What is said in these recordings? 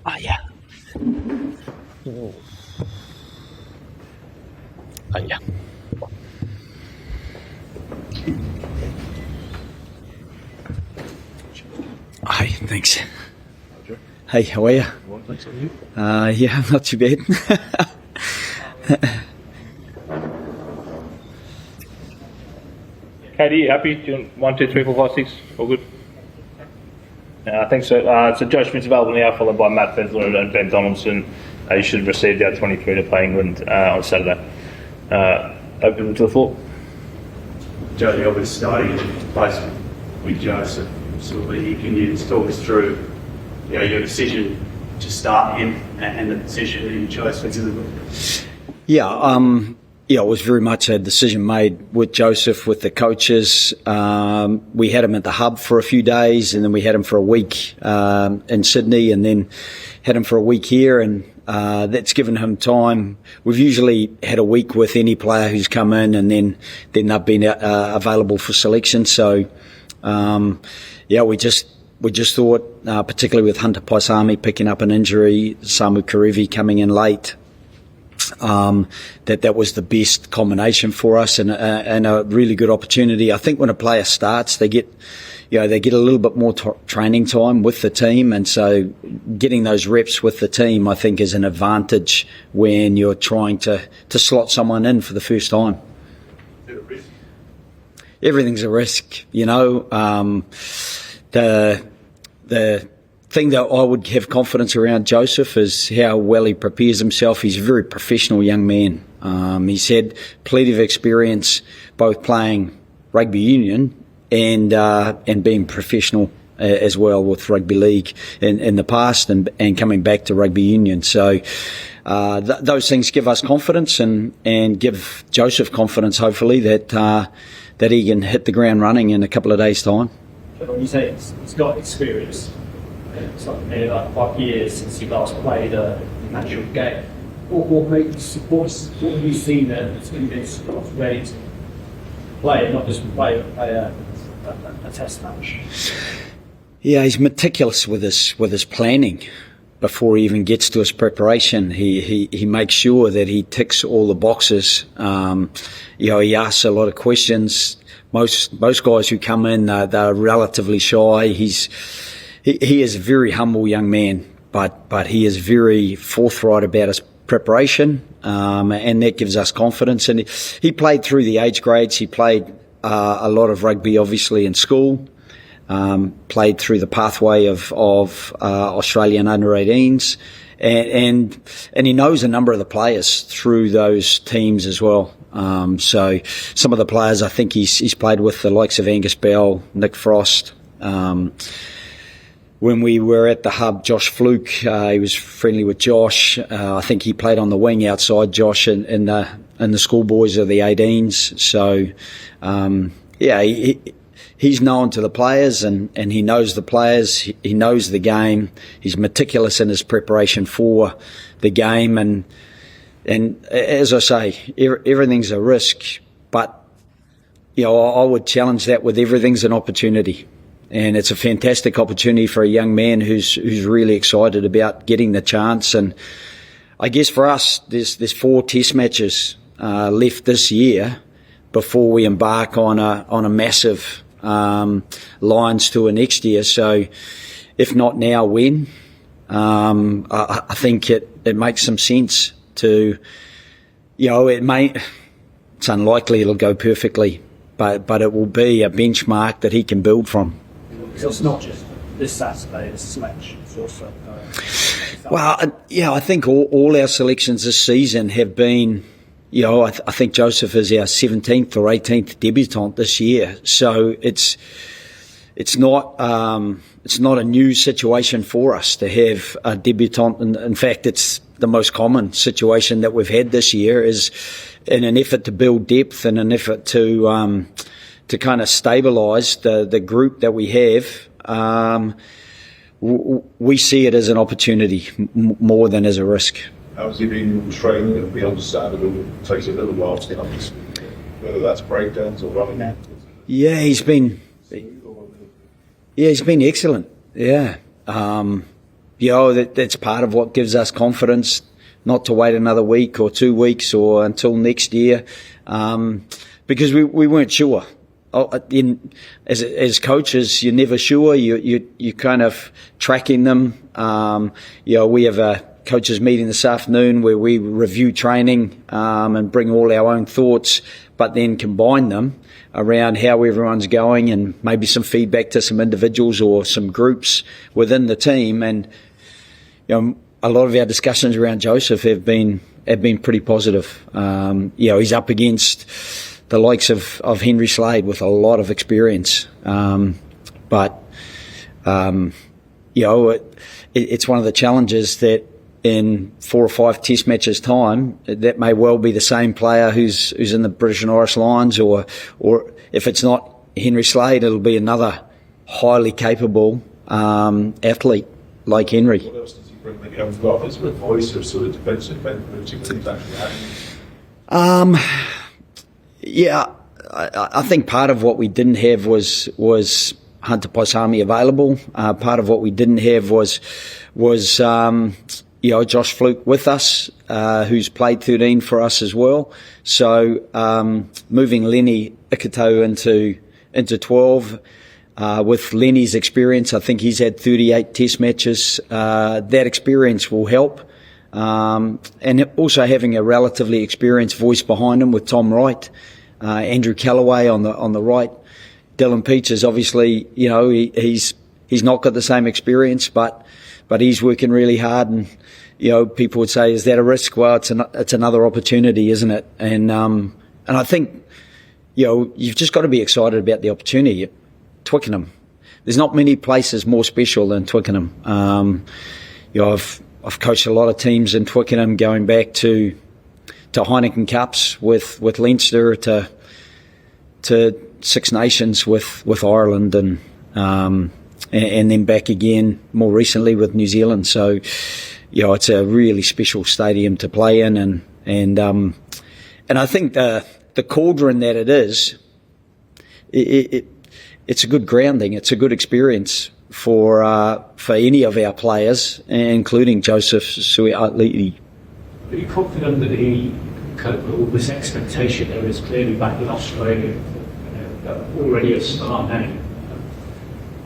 Oh, yeah. Oh, yeah. Hi, thanks. Hey, how are you? Well, thanks on you. Yeah, not too bad. Katie, you happy? Do you want 1, 2, 3, 4, 5, 6? All good? I think so. So Joe Schmidt's available now, followed by Matt Fensler and Ben Donaldson. You should receive the 23 to play England on Saturday. Open to the floor. Joe, you're obviously starting in place with Joseph. Absolutely. Can you just talk us through, your decision to start him and the decision that you chose for Liverpool? Yeah, it was very much a decision made with Joseph, with the coaches. We had him at the hub for a few days, and then we had him for a week in Sydney, and then had him for a week here, and that's given him time. We've usually had a week with any player who's come in, and then they've been available for selection. So, we just thought, particularly with Hunter Paisami picking up an injury, Samu Karevi coming in late, that was the best combination for us, and a really good opportunity. I think when a player starts, they get a little bit more training time with the team, and so getting those reps with the team, I think, is an advantage when you're trying to slot someone in for the first time. Is it a risk? Everything's a risk, The thing that I would have confidence around Joseph is how well he prepares himself. He's a very professional young man. He's had plenty of experience both playing rugby union and being professional as well with rugby league in the past and coming back to rugby union. So those things give us confidence and give Joseph confidence, hopefully, that he can hit the ground running in a couple of days' time. When you say he's got experience, it's like 5 years since he last played a natural game. What have you seen there that's convinced him ready to play, not just play a test match? Yeah, he's meticulous with his planning before he even gets to his preparation. He makes sure that he ticks all the boxes. He asks a lot of questions. Most guys who come in, they're relatively shy. He is a very humble young man, but he is very forthright about his preparation, and that gives us confidence. And he played through the age grades. He played a lot of rugby, obviously, in school. Played through the pathway of Australian under-18s, and he knows a number of the players through those teams as well. So some of the players I think he's played with, the likes of Angus Bell, Nick Frost. When we were at the hub, Josh Fluke, he was friendly with Josh. I think he played on the wing outside Josh in the schoolboys of the 18s. So, he's known to the players and he knows the players. He knows the game. He's meticulous in his preparation for the game. And as I say, everything's a risk, but, I would challenge that with everything's an opportunity. And it's a fantastic opportunity for a young man who's really excited about getting the chance. And I guess for us, there's 4 test matches left this year before we embark on a massive Lions tour next year. So if not now, when? I think it makes some sense to, it's unlikely it'll go perfectly, but it will be a benchmark that he can build from. So it's not just this Saturday, this selection, it's also... I think all our selections this season have been, I think Joseph is our 17th or 18th debutant this year. So it's not a new situation for us to have a debutant. In fact, it's the most common situation that we've had this year, is in an effort to build depth and an effort to kind of stabilise the group that we have. We see it as an opportunity more than as a risk. How's he been training? It'll be understandable. It takes a little while to get up to speed, whether that's breakdowns or running. Yeah, he's been excellent. Yeah. that's part of what gives us confidence not to wait another week or 2 weeks or until next year, because we weren't sure. As coaches, you're never sure. You kind of tracking them. We have a coaches meeting this afternoon where we review training and bring all our own thoughts, but then combine them around how everyone's going and maybe some feedback to some individuals or some groups within the team. And a lot of our discussions around Joseph have been pretty positive. He's up against the likes of Henry Slade with a lot of experience. It's one of the challenges that in 4 or 5 test matches time, that may well be the same player who's in the British and Irish Lions, or if it's not Henry Slade, it'll be another highly capable athlete like Henry. What else does he bring that you haven't got? Is it a voice or sort of defensive benefit exactly happening? I think part of what we didn't have was Hunter Paisami available. Part of what we didn't have was Josh Fluke with us, who's played 13 for us as well. So moving Lenny Ikato into 12, with Lenny's experience, I think he's had 38 test matches. That experience will help. And also having a relatively experienced voice behind him with Tom Wright, Andrew Callaway on the right. Dylan Peach is obviously, he's not got the same experience, but he's working really hard. And people would say, is that a risk? Well, it's another opportunity, isn't it? And I think you've just got to be excited about the opportunity at Twickenham. There's not many places more special than Twickenham. I've coached a lot of teams in Twickenham, going back to Heineken Cups with Leinster, to Six Nations with Ireland, and then back again more recently with New Zealand. So it's a really special stadium to play in, and I think the cauldron that it is, it's a good grounding. It's a good experience for any of our players, including Joseph Suiatli'i. Are you confident that he cope with all this expectation there is clearly back in Australia, already a star now?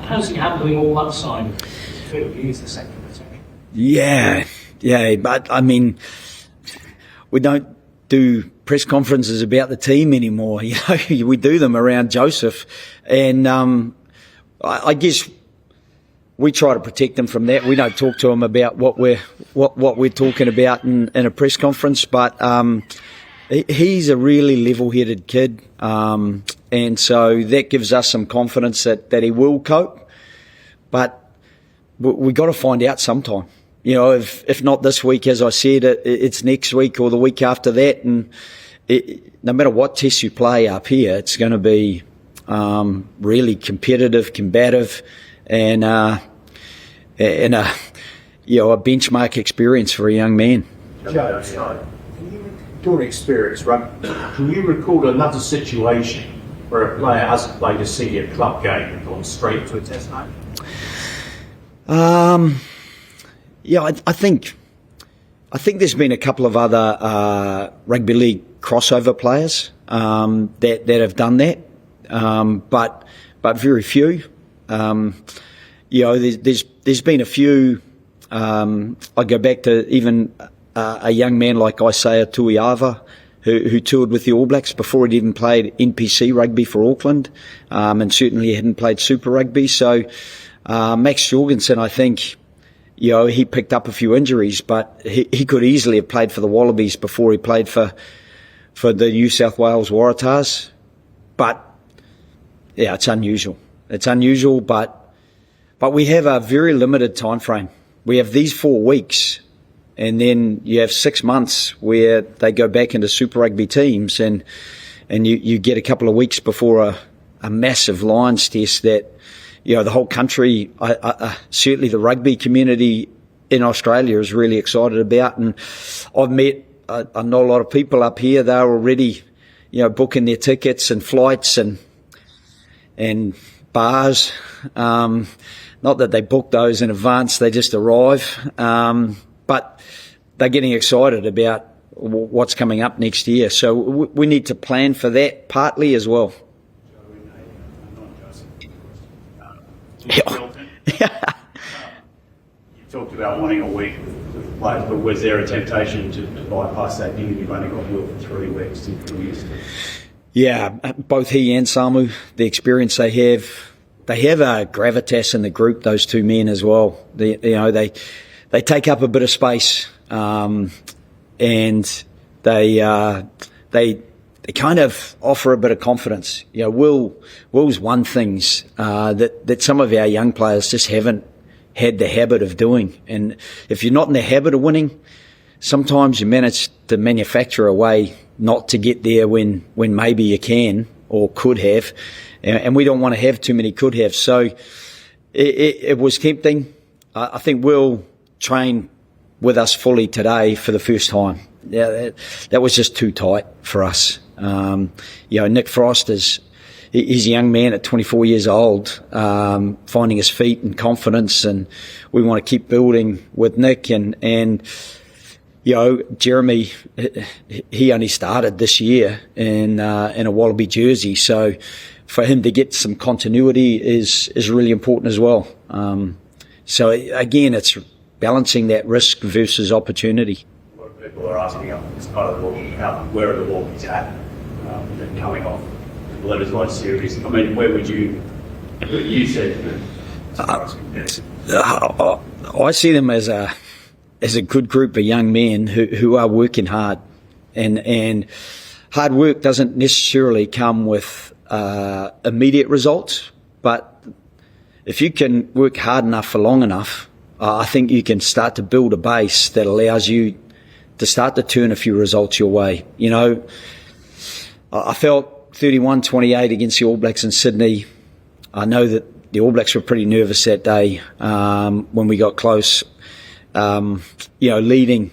How's he handling all that side? He is the second protection. Yeah, but I mean, we don't do press conferences about the team anymore. We do them around Joseph, and I guess we try to protect him from that. We don't talk to him about what we're talking about in a press conference, but he's a really level-headed kid, and so that gives us some confidence that he will cope. But we got to find out sometime. If not this week, as I said, it's next week or the week after that, and no matter what test you play up here, it's going to be really competitive, combative, and a benchmark experience for a young man. Joe, your experience, can you recall another situation where a player hasn't played a senior club game and gone straight to a test match? I think there's been a couple of other rugby league crossover players that have done that, but very few. There's been a few. I go back to even a young man like Isaiah Tuiava, who toured with the All Blacks before he'd even played NPC rugby for Auckland, and certainly hadn't played Super Rugby. So Max Jorgensen, I think, he picked up a few injuries, but he could easily have played for the Wallabies before he played for the New South Wales Waratahs. But yeah, it's unusual. It's unusual, but we have a very limited time frame. We have these 4 weeks, and then you have 6 months where they go back into Super Rugby teams, and you get a couple of weeks before a massive Lions test that the whole country, certainly the rugby community in Australia, is really excited about. And I've met, I know a lot of people up here. They're already, booking their tickets and flights and bars. not that they book those in advance, they just arrive. But they're getting excited about what's coming up next year. So we need to plan for that partly as well. You talked about wanting a week with players, but was there a temptation to bypass that, given you've only got Will for 3 weeks to 3 years? Yeah, both he and Samu, the experience they have a gravitas in the group, those two men as well. They take up a bit of space, and they kind of offer a bit of confidence. You know, Will's won things that some of our young players just haven't had the habit of doing. And if you're not in the habit of winning, sometimes you manage to manufacture a way not to get there when maybe you can or could have. And we don't want to have too many could have. So it was tempting. I think Will trained with us fully today for the first time. Yeah, that was just too tight for us. Nick Frost he's a young man at 24 years old, finding his feet and confidence, and we want to keep building with Nick and Jeremy, he only started this year in a Wallaby jersey, so for him to get some continuity is really important as well. So again, it's balancing that risk versus opportunity. A lot of people are asking this part of the ball, where are the Wallabies at coming off the Letters Light series? I mean, where would you say I see them as a good group of young men who are working hard, and hard work doesn't necessarily come with immediate results, but if you can work hard enough for long enough, I think you can start to build a base that allows you to start to turn a few results your way. You know, I felt 31-28 against the All Blacks in Sydney. I know that the All Blacks were pretty nervous that day when we got close. Leading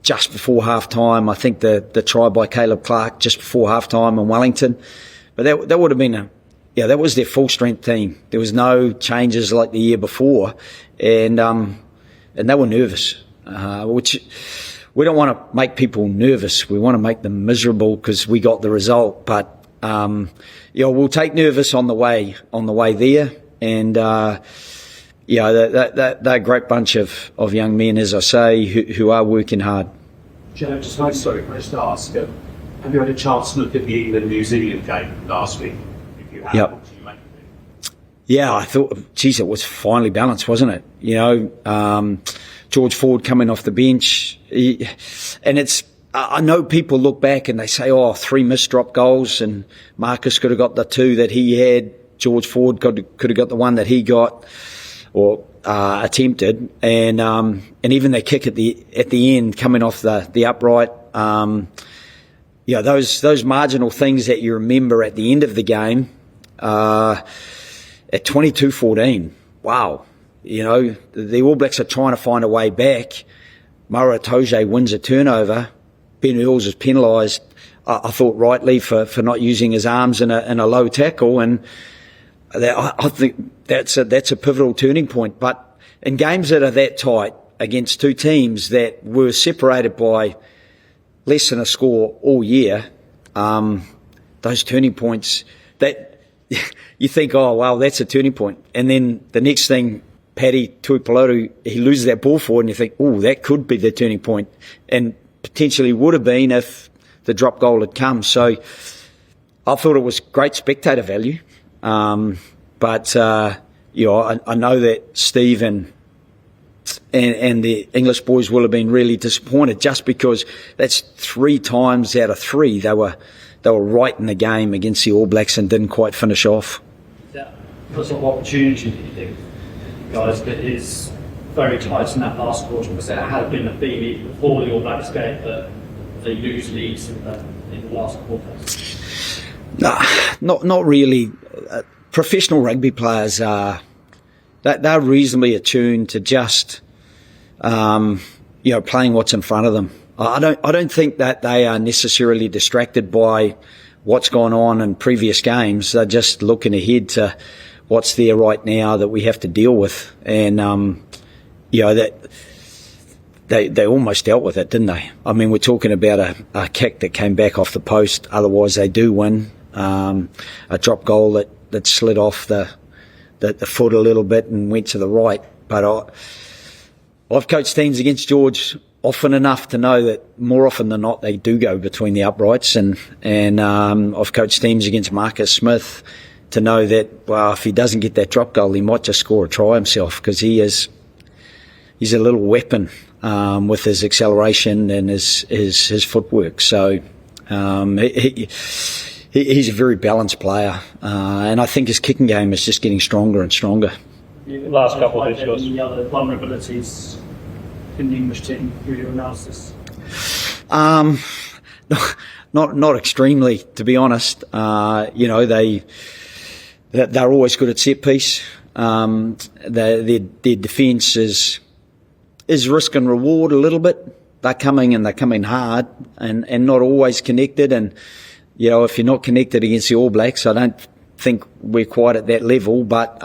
just before half time. I think the try by Caleb Clark just before half time in Wellington. But that would have been that was their full strength team. There was no changes like the year before, and they were nervous, which we don't want to make people nervous. We want to make them miserable because we got the result. But we'll take nervous on the way there, and they're a great bunch of young men, as I say, who are working hard. Joe, just to ask, have you had a chance to look at the England-New Zealand game last week? If you have, Yep. what did you make of it? Yeah, I thought, geez, it was finely balanced, wasn't it? You know, George Ford coming off the bench. I know people look back and they say, 3 missed drop goals, and Marcus could have got the 2 that he had. George Ford could have got the 1 that he got or attempted, and even their kick at the end coming off the upright. Those marginal things that you remember at the end of the game. At 22-14, wow. You know, the All Blacks are trying to find a way back. Mara Toje wins a turnover. Ben Earls is penalised, I thought rightly, for not using his arms in a low tackle, and I think that's a pivotal turning point. But in games that are that tight against two teams that were separated by less than a score all year, those turning points that you think, that's a turning point. And then the next thing, Paddy Tuipulotu, he loses that ball forward, and you think, that could be the turning point, and potentially would have been if the drop goal had come. So I thought it was great spectator value. But I know that Steve and the English boys will have been really disappointed, just because that's 3 times out of 3 they were right in the game against the All Blacks and didn't quite finish off. That what sort of opportunity do you think, guys, that is very tight in that last quarter? Because there had been a theme before the All Blacks game that they lose leads in the last quarter. No, not really. Professional rugby players are they're reasonably attuned to just playing what's in front of them. I don't think that they are necessarily distracted by what's gone on in previous games. They're just looking ahead to what's there right now that we have to deal with. And, that they almost dealt with it, didn't they? I mean, we're talking about a kick that came back off the post. Otherwise, they do win. A drop goal that slid off the foot a little bit and went to the right. But I've coached teams against George often enough to know that more often than not they do go between the uprights, and I've coached teams against Marcus Smith to know that, well, if he doesn't get that drop goal, he might just score a try himself, because he's a little weapon with his acceleration and his footwork. So he's a very balanced player, and I think his kicking game is just getting stronger and stronger. Last couple of issues. Any other vulnerabilities in the English team through your analysis? Not extremely, to be honest. They're always good at set piece. Their defence is risk and reward a little bit. They're coming hard and not always connected. And if you're not connected against the All Blacks, I don't think we're quite at that level. But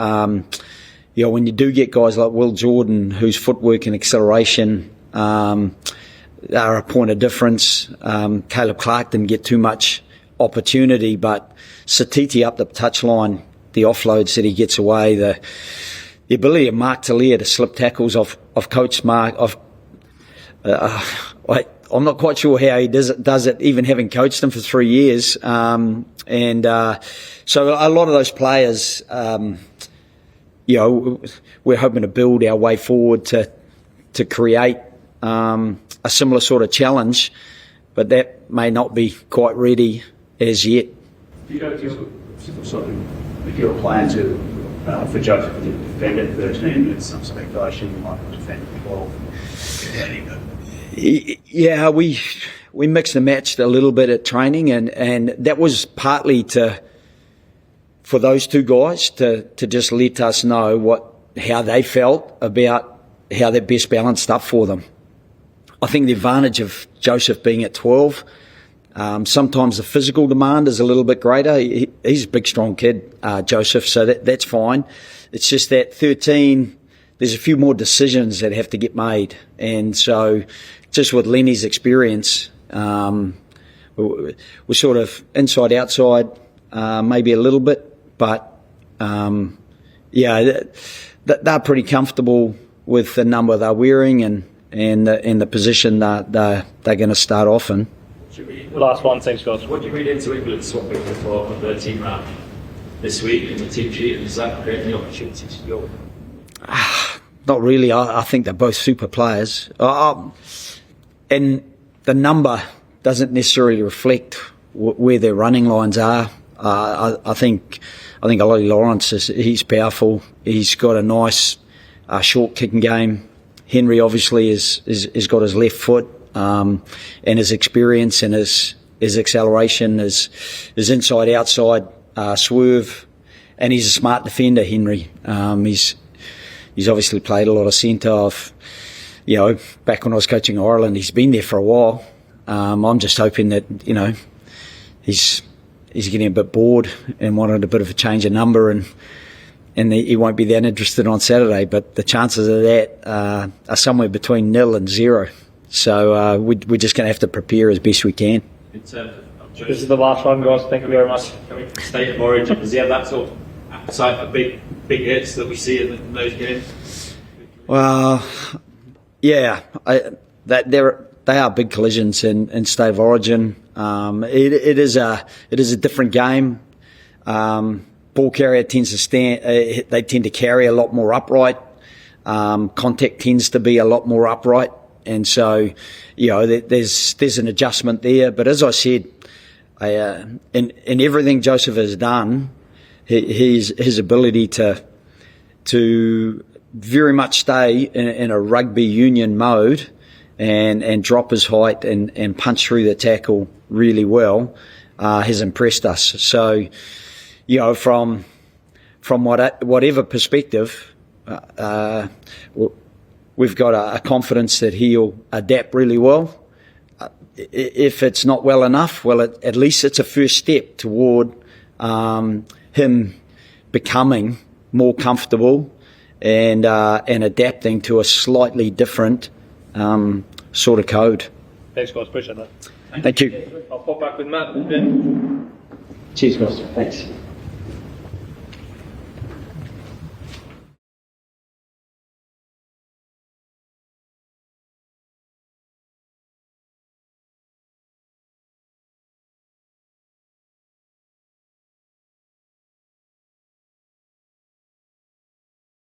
when you do get guys like Will Jordan, whose footwork and acceleration are a point of difference. Caleb Clark didn't get too much opportunity, but Satiti up the touchline, the offloads that he gets away, the ability of Mark Talia to slip tackles off Coach Mark. I'm not quite sure how he does it, even having coached him for 3 years. So a lot of those players, we're hoping to build our way forward to create a similar sort of challenge, but that may not be quite ready as yet. If you're planning to, for Joseph to defend at 13, with some speculation you might defend at 12. Yeah, we mixed and matched a little bit at training, and that was partly for those two guys to just let us know how they felt about how they're best balanced up for them. I think the advantage of Joseph being at 12, sometimes the physical demand is a little bit greater. He's a big, strong kid, Joseph, so that's fine. It's just that 13, there's a few more decisions that have to get made. And so just with Lenny's experience, we're sort of inside, outside, maybe a little bit. But, they're pretty comfortable with the number they're wearing and the position that they're going to start off in. Last one, thanks, guys. What do you read into England swapping the 12 and 13 round this week in the team sheet? And does that create any opportunities for you? Not really. I think they're both super players. And the number doesn't necessarily reflect where their running lines are. I think Ollie Lawrence he's powerful. He's got a nice short kicking game. Henry obviously is got his left foot, and his experience and his acceleration, his inside outside swerve, and he's a smart defender. Henry, he's obviously played a lot of centre. Back when I was coaching Ireland, he's been there for a while. I'm just hoping that he's getting a bit bored and wanted a bit of a change of number, and he won't be that interested on Saturday. But the chances of that are somewhere between 0 and 0. So we're just going to have to prepare as best we can. In terms of This is the last one, guys. Thank you very much. State of origin, does he have that sort of appetite for big hits that we see in those games? Well, yeah, they are big collisions in state of origin. It is a different game. Ball carrier tends to stand. They tend to carry a lot more upright. Contact tends to be a lot more upright, and so there's an adjustment there. But as I said, in everything Joseph has done, his ability to very much stay in a rugby union mode and drop his height and punch through the tackle really well has impressed us. So, from whatever perspective, we've got a confidence that he'll adapt really well. If it's not well enough, well, at least it's a first step toward him becoming more comfortable, and adapting to a slightly different sort of code. Thanks, guys. Appreciate that. Thank you. I'll pop back with Matt. Cheers, guys. Thanks.